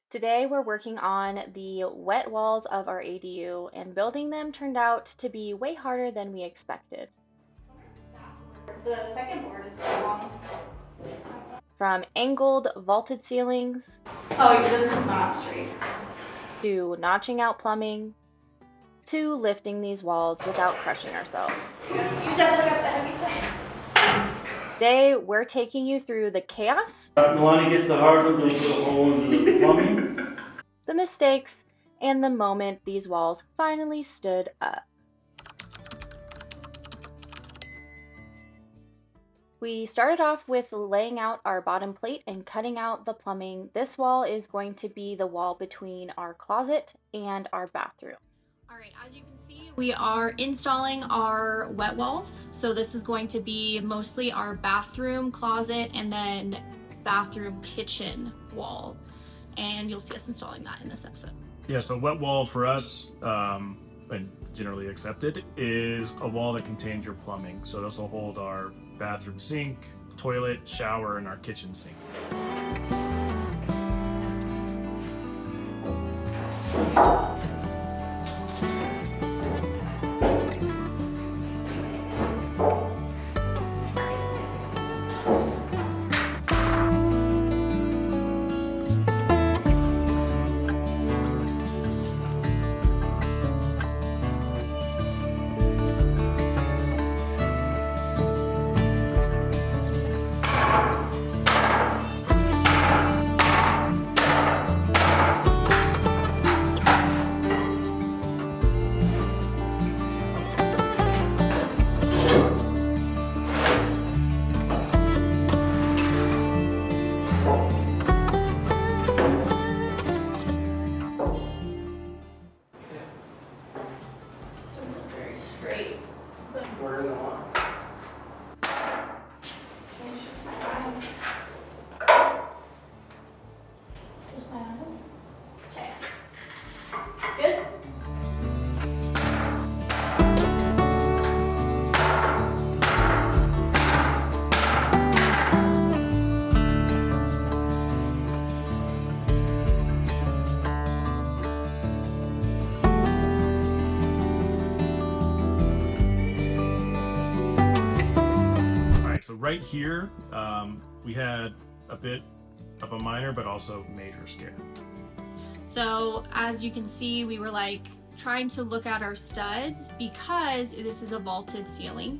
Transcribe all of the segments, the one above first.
Today we're working on the wet walls of our ADU, and building them turned out to be way harder than we expected. The second board is too long. From angled vaulted ceilings Oh, this is not straight. to notching out plumbing to lifting these walls without crushing ourselves. You definitely got the heavy side. Today we're taking you through the chaos, Milani gets the hardwood, we put a hole into the plumbing. the mistakes, and the moment these walls finally stood up. We started off with laying out our bottom plate and cutting out the plumbing. This wall is going to be the wall between our closet and our bathroom. All right, as you can see, we are installing our wet walls. So this is going to be mostly our bathroom, closet, and then bathroom kitchen wall. And you'll see us installing that in this episode. Yeah, so wet wall for us, and generally accepted, is a wall that contains your plumbing. So this will hold our bathroom sink, toilet, shower, and our kitchen sink. So right here, we had a bit of a minor but also major scare. So as you can see, we were like trying to look at our studs because this is a vaulted ceiling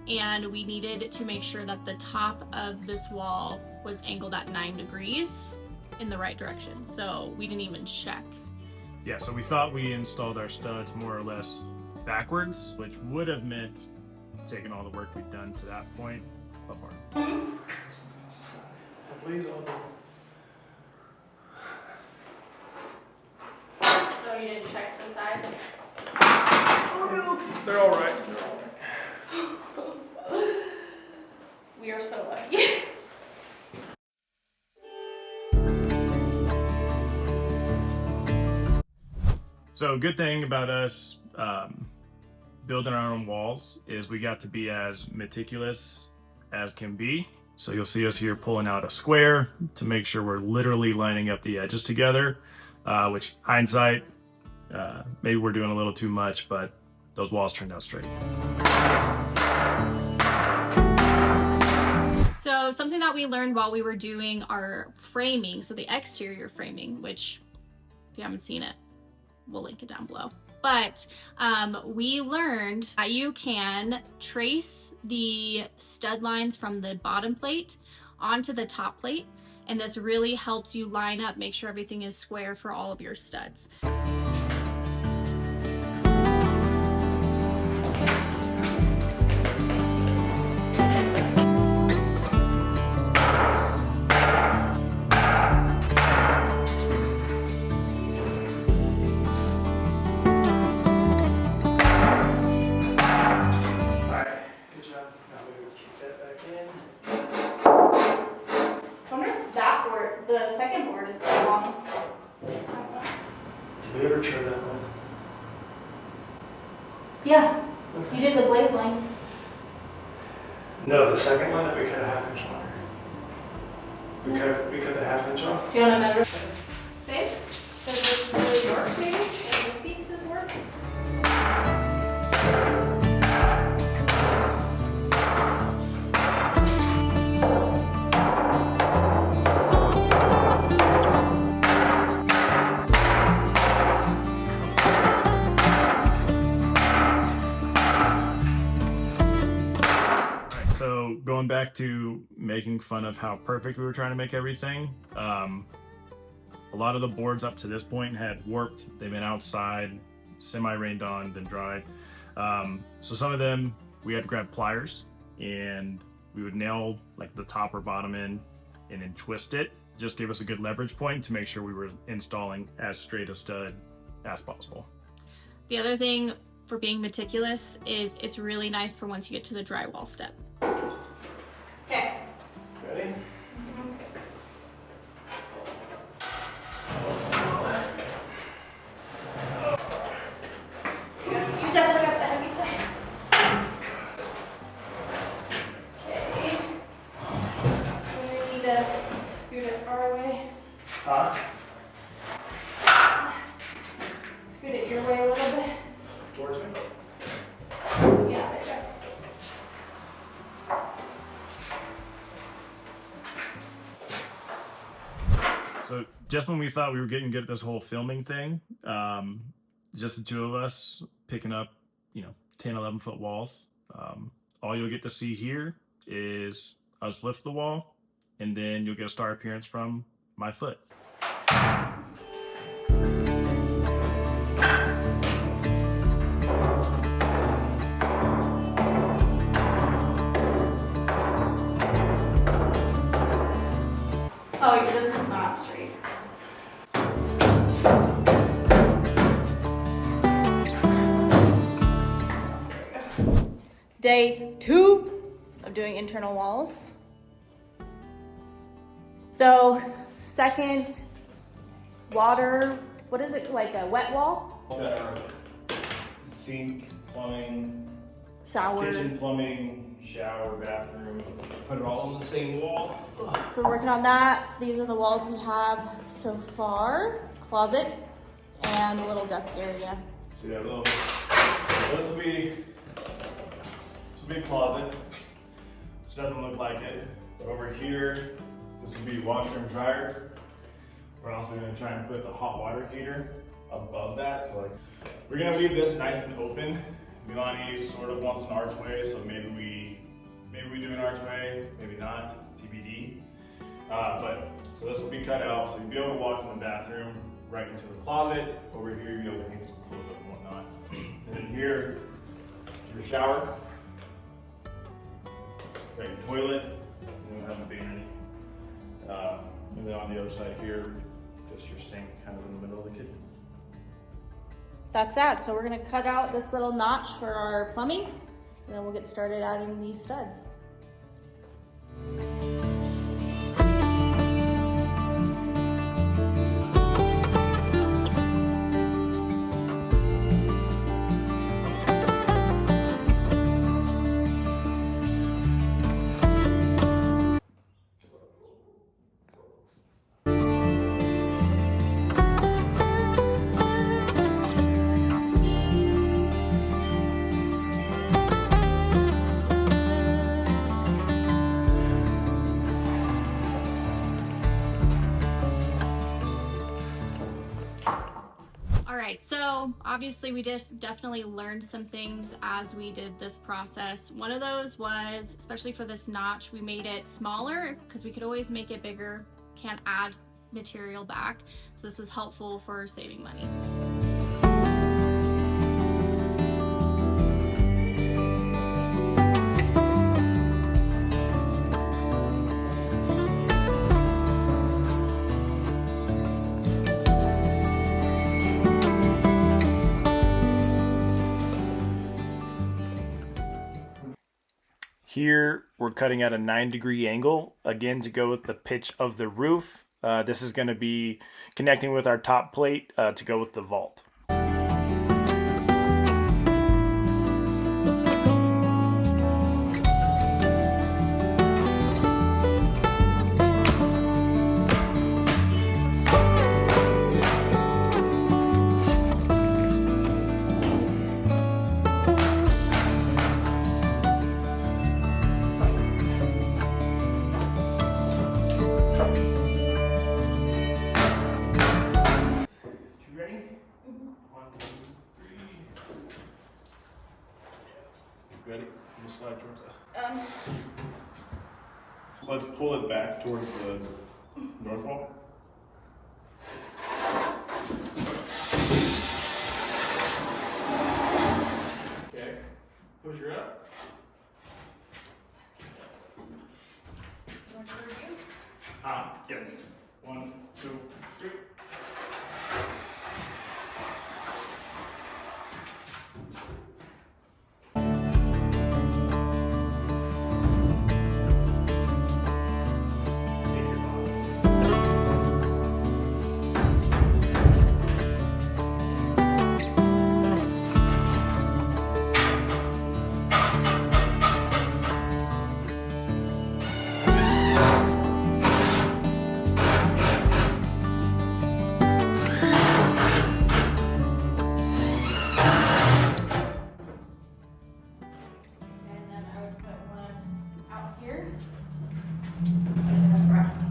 and we needed to make sure that the top of this wall was angled at 9 degrees in the right direction. So we didn't even check. Yeah, so we thought we installed our studs more or less backwards, which would have meant taking all the work we'd done to that point apart. Please, Oh, you didn't check the sides? they're all right. We are so lucky. So a good thing about us building our own walls is we got to be as meticulous as can be. So you'll see us here pulling out a square to make sure we're literally lining up the edges together, which hindsight, maybe we're doing a little too much, but those walls turned out straight. So something that we learned while we were doing our framing, so the exterior framing, which if you haven't seen it, we'll link it down below. But we learned that you can trace the stud lines from the bottom plate onto the top plate. And this really helps you line up, make sure everything is square for all of your studs. The second board is too long. Did we ever trim that one? Yeah, you did the blade length. No, the second one that we cut a half inch longer. We cut the half inch off. Do you want to measure? Same? back to making fun of how perfect we were trying to make everything. A lot of the boards up to this point had warped. They've been outside, semi-rained on, then dried. So some of them we had to grab pliers and we would nail like the top or bottom in and then twist it. Just gave us a good leverage point to make sure we were installing as straight a stud as possible. The other thing for being meticulous is it's really nice for once you get to the drywall step. Okay. Ready? You definitely got the heavy side. Okay. We need to scoot it our way. Huh? Scoot it your way a little bit. Towards me? Yeah, there you go. So just when we thought we were getting good at this whole filming thing, just the two of us picking up, 10, 11 foot walls. All you'll get to see here is us lift the wall, and then you'll get a star appearance from my foot. Oh, this is not straight. Day 2 of doing internal walls. So, second water, what is it, like a wet wall? Sink, plumbing, Shower. kitchen plumbing, shower, bathroom. Put it all on the same wall. So we're working on that. So these are the walls we have so far. Closet and a little desk area. So yeah, this will be a closet, which doesn't look like it. But over here, this will be washer and dryer. We're also gonna try and put the hot water heater above that. So like, we're gonna leave this nice and open. Milani sort of wants an archway, so maybe we do an archway, maybe not, TBD. So this will be cut out, so you'll be able to walk from the bathroom right into the closet. Over here, you'll be able to hang some clothes up and whatnot. And then here, your shower, right, your toilet, you don't have a vanity. And then on the other side here, just your sink kind of in the middle of the kitchen. That's that. So we're gonna cut out this little notch for our plumbing, and then we'll get started adding these studs. So obviously we definitely learned some things as we did this process. One of those was, especially for this notch, we made it smaller because we could always make it bigger, can't add material back. So this was helpful for saving money. Here, we're cutting at a 9-degree angle, again, to go with the pitch of the roof. This is going to be connecting with our top plate to go with the vault. Ready? You slide towards us. Let's pull it back towards the north wall. Okay, push her up. Yeah. 1, 2, 3.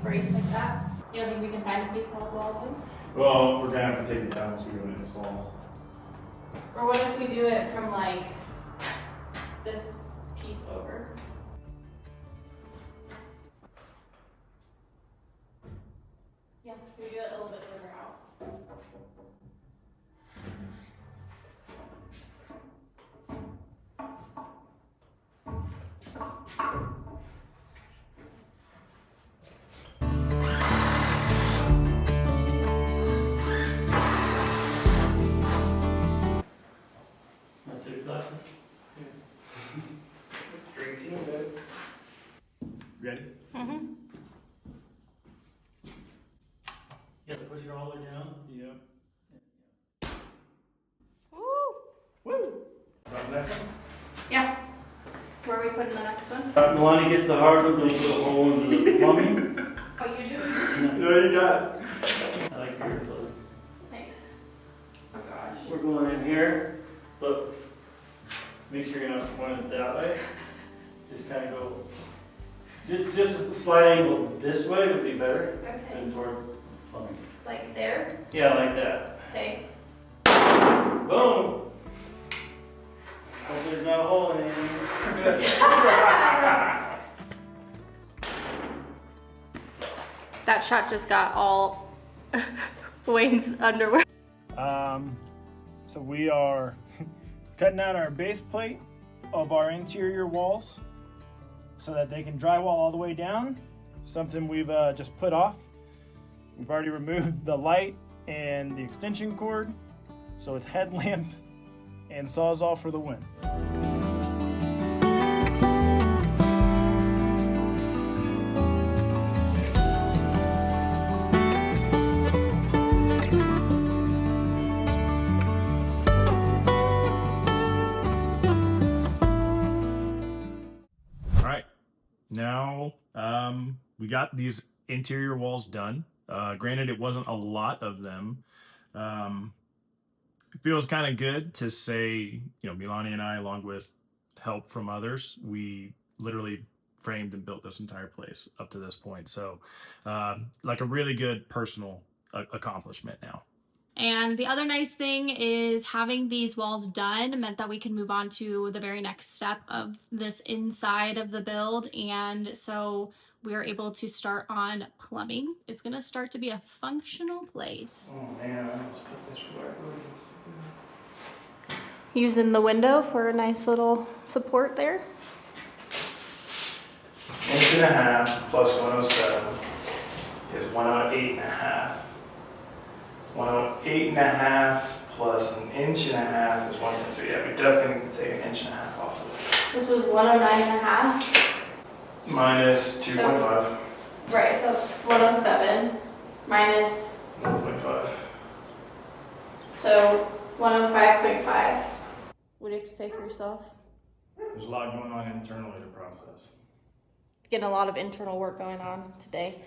Brace like that. You don't think we can find a piece solid wall open? Well, we're gonna have to take it down once we go into this wall. Or what if we do it from like this piece over? Yeah, can we do it a little bit further out? Ready? Mm-hmm. You have to push it all the way down. Yep. Woo! Woo! About that one? Yeah. Where are we putting the next one? Milani gets the hardwood, then you put a hole into the plumbing. Oh, you do? No, you got it. I like your plug. Thanks. Oh gosh. We're going in here, but make sure you're not pointing it that way. Just kind of go, just a slight angle this way would be better Okay. than towards plumbing. Like there? Yeah, like that. Okay. Boom! Hope there's not a hole in it. That shot just got all Wayne's underwear. So we are cutting out our base plate of our interior walls so that they can drywall all the way down. Something we've just put off. We've already removed the light and the extension cord, so it's headlamp and Sawzall for the win. All right, now we got these interior walls done. Granted, it wasn't a lot of them. It feels kind of good to say, Milani and I, along with help from others, we literally framed and built this entire place up to this point. So, like a really good personal accomplishment now. And the other nice thing is having these walls done meant that we could move on to the very next step of this inside of the build. And so we are able to start on plumbing. It's gonna start to be a functional place. Oh man, I almost put this where it was. Using the window for a nice little support there. 1.5 plus 107 is 108.5. 108.5 plus an inch and a half is 110. So yeah, we definitely need to take an inch and a half off of it. This was 109.5. Minus 2.5. Right, so 107 minus, 1.5. so 105.5. What do you have to say for yourself? There's a lot going on internally to process. Getting a lot of internal work going on today.